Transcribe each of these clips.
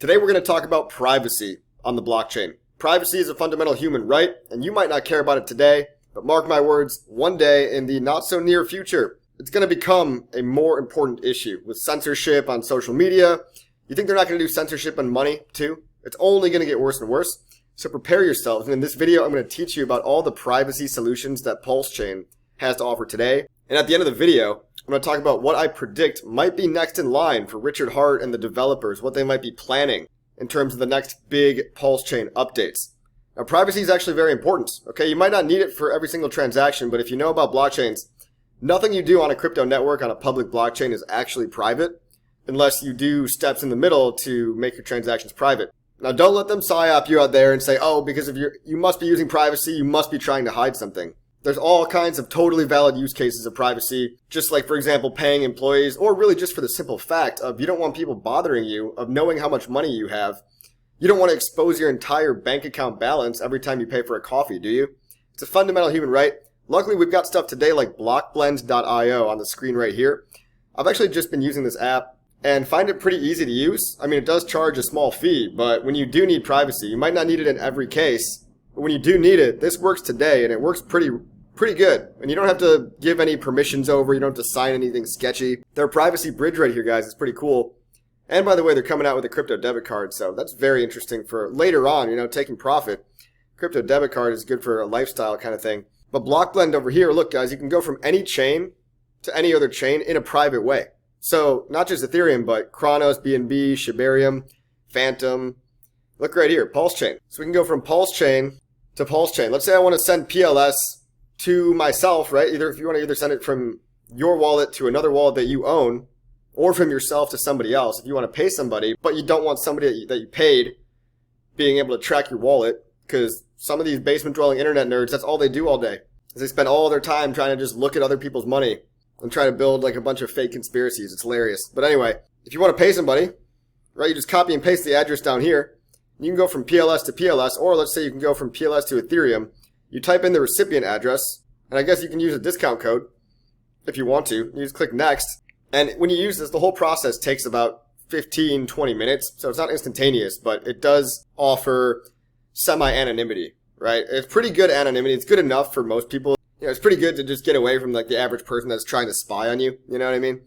Today we're going to talk about privacy on the blockchain. Privacy is a fundamental human right, and you might not care about it today, but mark my words, one day in the not so near future, it's going to become a more important issue with censorship on social media. You think they're not going to do censorship on money too? It's only going to get worse and worse. So prepare yourselves. And in this video, I'm going to teach you about all the privacy solutions that PulseChain has to offer today. And at the end of the video, I'm going to talk about what I predict might be next in line for Richard Hart and the developers, what they might be planning in terms of the next big PulseChain updates. Now, privacy is actually very important. Okay, you might not need it for every single transaction, but if you know about blockchains, nothing you do on a crypto network on a public blockchain is actually private unless you do steps in the middle to make your transactions private. Now, don't let them Psyop you out there and say, oh, because of you must be using privacy, you must be trying to hide something. There's all kinds of totally valid use cases of privacy, just like, for example, paying employees, or really just for the simple fact of you don't want people bothering you, of knowing how much money you have. You don't want to expose your entire bank account balance every time you pay for a coffee, do you? It's a fundamental human right. Luckily, we've got stuff today like blockblend.io on the screen right here. I've actually just been using this app and find it pretty easy to use. I mean, it does charge a small fee, but when you do need privacy, you might not need it in every case. But when you do need it, this works today, and it works pretty good. And you don't have to give any permissions over. You don't have to sign anything sketchy. Their privacy bridge right here, guys, is pretty cool. And by the way, they're coming out with a crypto debit card, so that's very interesting for later on, taking profit. Crypto debit card is good for a lifestyle kind of thing. But Blockblend over here, look, guys, you can go from any chain to any other chain in a private way. So not just Ethereum, but Chronos, BNB, Shibarium, Phantom. Look right here, PulseChain. So we can go from PulseChain to PulseChain. Let's say I want to send PLS to myself, right? If you want to either send it from your wallet to another wallet that you own, or from yourself to somebody else. If you want to pay somebody, but you don't want somebody that you paid being able to track your wallet, because some of these basement-dwelling internet nerds, that's all they do all day. Is they spend all their time trying to just look at other people's money and try to build like a bunch of fake conspiracies. It's hilarious. But anyway, if you want to pay somebody, right, you just copy and paste the address down here. You can go from PLS to PLS, or let's say you can go from PLS to Ethereum. You type in the recipient address, and I guess you can use a discount code if you want to. You just click next. And when you use this, the whole process takes about 15, 20 minutes. So it's not instantaneous, but it does offer semi-anonymity, right? It's pretty good anonymity. It's good enough for most people. It's pretty good to just get away from like the average person that's trying to spy on you. You know what I mean?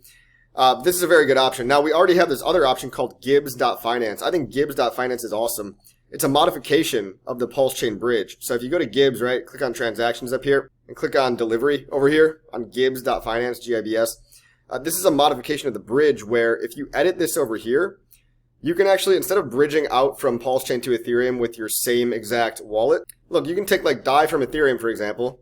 This is a very good option. Now, we already have this other option called Gibs.Finance. I think Gibs.Finance is awesome. It's a modification of the PulseChain bridge. So if you go to Gibs, right, click on transactions up here and click on delivery over here on Gibs.Finance, G-I-B-S. This is a modification of the bridge where if you edit this over here, you can actually, instead of bridging out from PulseChain to Ethereum with your same exact wallet, look, you can take like DAI from Ethereum, for example.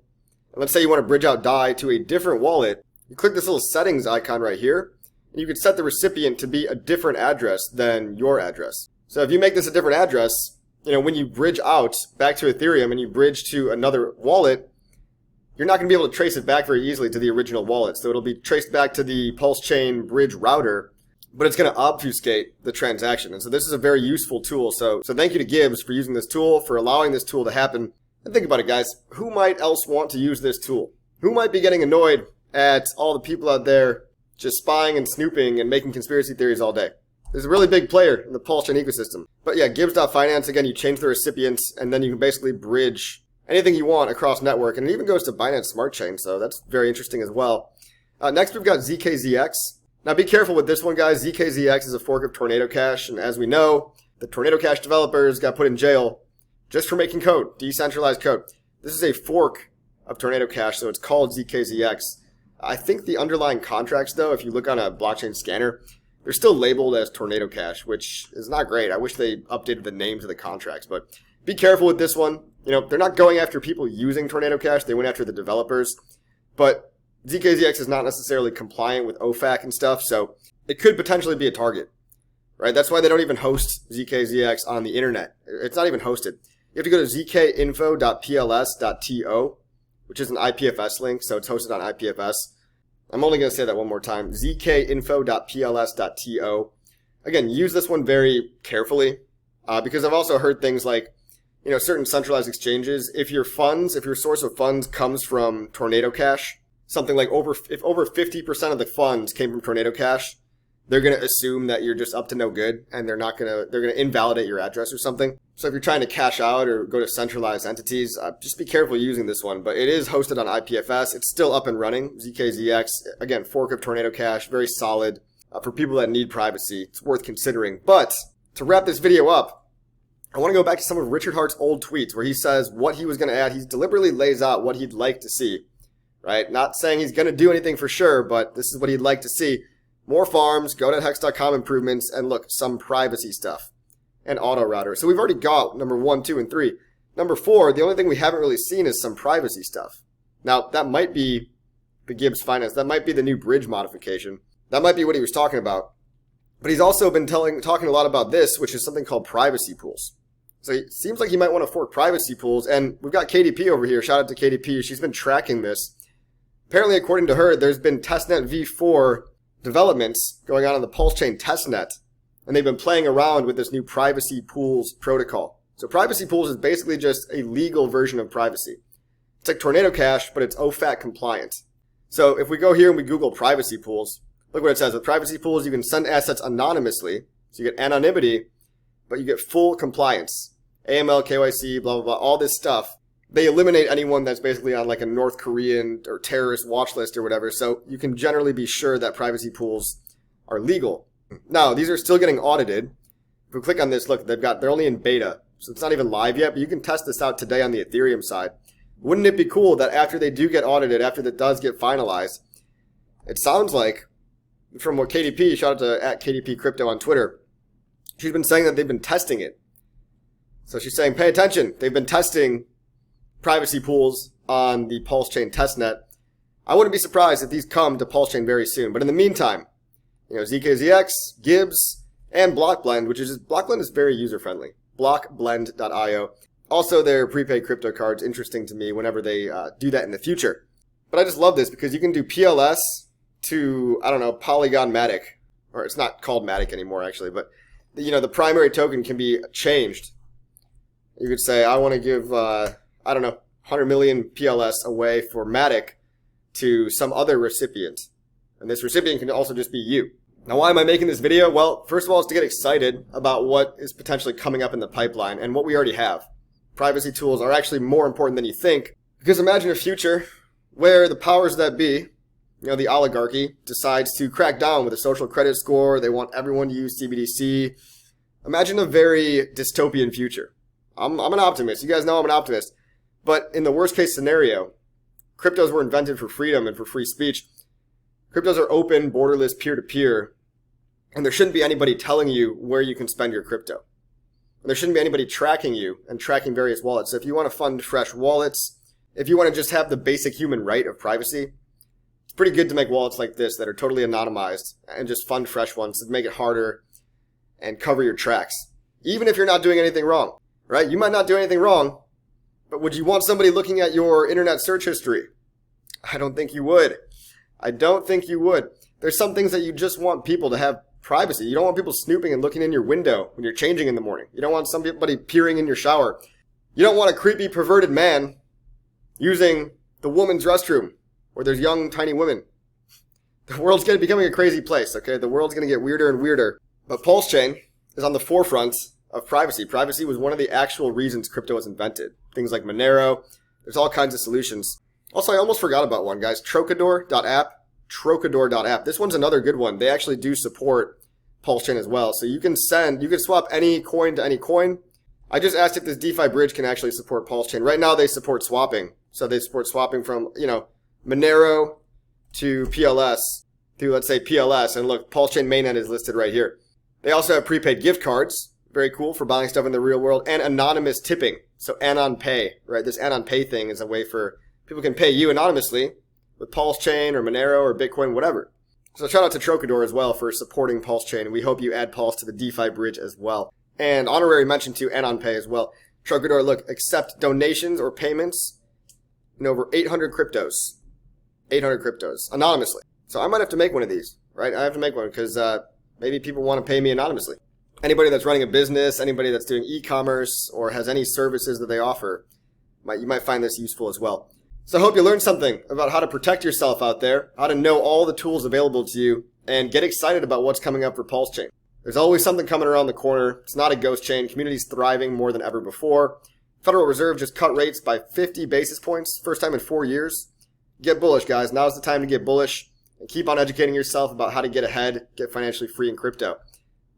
And let's say you want to bridge out DAI to a different wallet. You click this little settings icon right here, and you can set the recipient to be a different address than your address. So if you make this a different address, when you bridge out back to Ethereum and you bridge to another wallet, you're not going to be able to trace it back very easily to the original wallet. So it'll be traced back to the PulseChain bridge router, but it's going to obfuscate the transaction. And so this is a very useful tool. So thank you to Gibs for using this tool, for allowing this tool to happen. And think about it, guys. Who might else want to use this tool? Who might be getting annoyed at all the people out there just spying and snooping and making conspiracy theories all day? There's a really big player in the PulseChain ecosystem. But yeah, Gibs.Finance, again, you change the recipients, and then you can basically bridge anything you want across network, and it even goes to Binance Smart Chain, so that's very interesting as well. Next, we've got ZKZX. Now, be careful with this one, guys. ZKZX is a fork of Tornado Cash, and as we know, the Tornado Cash developers got put in jail just for making code, decentralized code. This is a fork of Tornado Cash, so it's called ZKZX. I think the underlying contracts, though, if you look on a blockchain scanner, they're still labeled as Tornado Cash, which is not great. I wish they updated the names of the contracts, but be careful with this one. They're not going after people using Tornado Cash. They went after the developers. But ZKZX is not necessarily compliant with OFAC and stuff, so it could potentially be a target, right? That's why they don't even host ZKZX on the internet. It's not even hosted. You have to go to zkinfo.pls.to, which is an IPFS link, so it's hosted on IPFS. I'm only going to say that one more time. zkinfo.pls.to. Again, use this one very carefully, because I've also heard things like, certain centralized exchanges, if your source of funds comes from Tornado Cash, something like if over 50% of the funds came from Tornado Cash, they're going to assume that you're just up to no good, and they're going to invalidate your address or something. So if you're trying to cash out or go to centralized entities, just be careful using this one. But it is hosted on IPFS. It's still up and running. ZKZX, again, fork of Tornado Cash, very solid. For people that need privacy, it's worth considering. But to wrap this video up, I want to go back to some of Richard Hart's old tweets where he says what he was going to add. He deliberately lays out what he'd like to see, right? Not saying he's going to do anything for sure, but this is what he'd like to see. More farms, go.hex.com improvements, and look, some privacy stuff. And auto router. So we've already got number 1, 2, and 3. Number 4, the only thing we haven't really seen is some privacy stuff. Now, that might be the Gibs Finance. That might be the new bridge modification. That might be what he was talking about. But he's also been talking a lot about this, which is something called privacy pools. So it seems like he might want to fork privacy pools. And we've got KDP over here. Shout out to KDP. She's been tracking this. Apparently, according to her, there's been testnet v4 developments going on the PulseChain testnet. And they've been playing around with this new privacy pools protocol. So privacy pools is basically just a legal version of privacy. It's like Tornado Cash, but it's OFAC compliant. So if we go here and we Google privacy pools, look what it says. With privacy pools, you can send assets anonymously. So you get anonymity, but you get full compliance. AML, KYC, blah, blah, blah, all this stuff. They eliminate anyone that's basically on like a North Korean or terrorist watch list or whatever. So you can generally be sure that privacy pools are legal. Now, these are still getting audited. If we click on this, look, they're only in beta. So it's not even live yet, but you can test this out today on the Ethereum side. Wouldn't it be cool that after they do get audited, after that does get finalized, it sounds like, from what KDP, shout out to @KDP Crypto on Twitter, she's been saying that they've been testing it. So she's saying, pay attention. They've been testing privacy pools on the PulseChain testnet. I wouldn't be surprised if these come to PulseChain very soon. But in the meantime, ZKZX, Gibs, and Blockblend, Blockblend is very user-friendly. Blockblend.io. Also, their prepaid crypto cards, interesting to me whenever they do that in the future. But I just love this because you can do PLS to, Polygon Matic. Or it's not called Matic anymore, actually. But, the primary token can be changed. You could say, I want to give, 100 million PLS away for Matic to some other recipient. And this recipient can also just be you. Now, why am I making this video? Well, first of all, it's to get excited about what is potentially coming up in the pipeline and what we already have. Privacy tools are actually more important than you think. Because imagine a future where the powers that be, the oligarchy, decides to crack down with a social credit score. They want everyone to use CBDC. Imagine a very dystopian future. I'm an optimist. You guys know I'm an optimist. But in the worst case scenario, cryptos were invented for freedom and for free speech. Cryptos are open, borderless, peer-to-peer, and there shouldn't be anybody telling you where you can spend your crypto. And there shouldn't be anybody tracking you and tracking various wallets. So if you want to fund fresh wallets, if you want to just have the basic human right of privacy, it's pretty good to make wallets like this that are totally anonymized and just fund fresh ones to make it harder and cover your tracks. Even if you're not doing anything wrong, right? You might not do anything wrong, but would you want somebody looking at your internet search history? I don't think you would. I don't think you would. There's some things that you just want people to have privacy. You don't want people snooping and looking in your window when you're changing in the morning. You don't want somebody peering in your shower. You don't want a creepy, perverted man using the woman's restroom where there's young, tiny women. The world's becoming a crazy place, okay? The world's going to get weirder and weirder. But PulseChain is on the forefront of privacy. Privacy was one of the actual reasons crypto was invented. Things like Monero. There's all kinds of solutions. Also, I almost forgot about one, guys. Trocador.app. Trocador.app. This one's another good one. They actually do support PulseChain as well. So you can swap any coin to any coin. I just asked if this DeFi bridge can actually support PulseChain. Right now, they support swapping. So they support swapping from, Monero to PLS, to, let's say, PLS. And look, PulseChain mainnet is listed right here. They also have prepaid gift cards. Very cool for buying stuff in the real world. And anonymous tipping. So Anon Pay, right? This Anon Pay thing is a way for people can pay you anonymously with PulseChain or Monero or Bitcoin, whatever. So shout out to Trocador as well for supporting PulseChain. And we hope you add Pulse to the DeFi bridge as well. And honorary mention to Anon Pay as well. Trocador, look, accept donations or payments in over 800 cryptos. 800 cryptos, anonymously. So I might have to make one of these, right? I have to make one because maybe people want to pay me anonymously. Anybody that's running a business, anybody that's doing e-commerce or has any services that they offer, you might find this useful as well. So I hope you learned something about how to protect yourself out there, how to know all the tools available to you and get excited about what's coming up for PulseChain. There's always something coming around the corner. It's not a ghost chain. Community's thriving more than ever before. Federal Reserve just cut rates by 50 basis points, first time in 4 years. Get bullish, guys. Now's the time to get bullish and keep on educating yourself about how to get ahead, get financially free in crypto.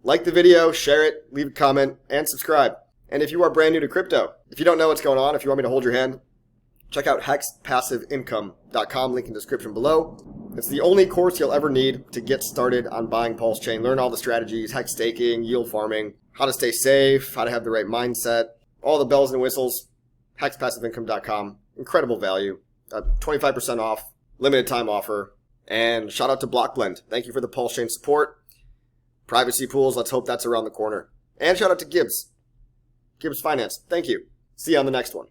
Like the video, share it, leave a comment, and subscribe. And if you are brand new to crypto, if you don't know what's going on, if you want me to hold your hand, check out hexpassiveincome.com, link in the description below. It's the only course you'll ever need to get started on buying PulseChain. Learn all the strategies, hex staking, yield farming, how to stay safe, how to have the right mindset, all the bells and whistles. Hexpassiveincome.com. Incredible value. 25% off, limited time offer. And shout out to Blockblend. Thank you for the PulseChain support. Privacy pools, let's hope that's around the corner. And shout out to Gibs Finance. Thank you. See you on the next one.